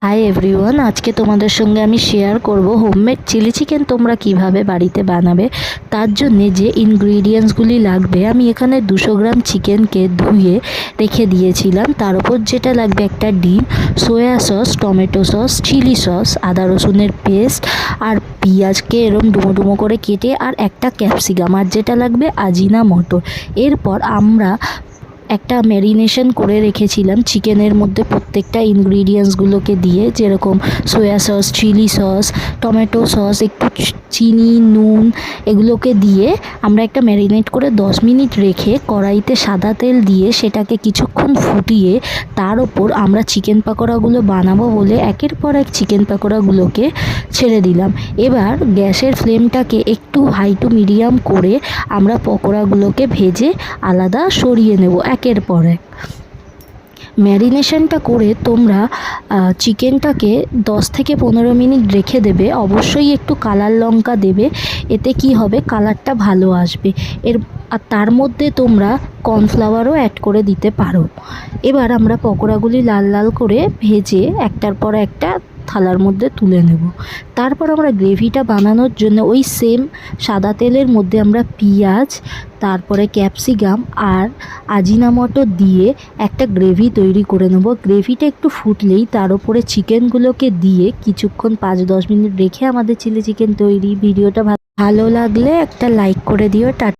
Hi everyone, আজকে তোমাদের সঙ্গে আমি শেয়ার করব হোমমেড চিলি চিকেন তোমরা কিভাবে বাড়িতে বানাবে। তার জন্যে যে ইনগ্রিডিয়েন্টসগুলি লাগবে, আমি এখানে 200 গ্রাম চিকেনকে ধুয়ে রেখে দিয়েছিলাম। তার উপর যেটা লাগবে একটা ডিম, soya sauce, tomato sauce, chilli sauce, আদা রসুনের পেস্ট আর পেঁয়াজকে এরম ডুমো ডুমো করে কেটে, আর একটা ক্যাপসিকাম, আর যেটা লাগবে আজিনা মটর। এরপর আমরা একটা ম্যারিনেশন করে রেখেছিলাম চিকেনের মধ্যে প্রত্যেকটা ইনগ্রিডিয়েন্টসগুলোকে দিয়ে, যেরকম soya sauce, chilli sauce, tomato sauce, একটু চিনি, নুন, এগুলোকে দিয়ে আমরা একটা ম্যারিনেট করে 10 মিনিট রেখে কড়াইতে সাদা তেল দিয়ে সেটাকে কিছুক্ষণ ফুটিয়ে তার ওপর আমরা চিকেন পাকোড়াগুলো বানাবো বলে একের পর এক চিকেন পাকোড়াগুলোকে ছেড়ে দিলাম। এবার গ্যাসের ফ্লেমটাকে একটু হাই টু মিডিয়াম করে আমরা পকোড়াগুলোকে ভেজে আলাদা সরিয়ে নেব একের পর এক। ম্যারিনেশনটা করে তোমরা চিকেনটাকে 10 থেকে 15 মিনিট রেখে দেবে। অবশ্যই একটু কালার লঙ্কা দেবে, এতে কি হবে, কালারটা ভালো আসবে। আর তার মধ্যে তোমরা কর্নফ্লাওয়ারও অ্যাড করে দিতে পারো। এবার আমরা পকোড়াগুলি লাল লাল করে ভেজে একটার পর একটা থালার মধ্যে তুলে নেব। তারপর আমরা গ্রেভিটা বানানোর জন্য ওই সেম সাদা তেলের মধ্যে আমরা পেঁয়াজ, তারপরে ক্যাপসিকাম আর আজিনামটো দিয়ে একটা গ্রেভি তৈরি করে নেব। গ্রেভিটা একটু ফুটলেই তার উপরে চিকেনগুলোকে দিয়ে কিছুক্ষণ 5-10 মিনিট রেখে আমাদের চিলি চিকেন তৈরি। ভিডিওটা ভালো লাগলে একটা লাইক করে দিও।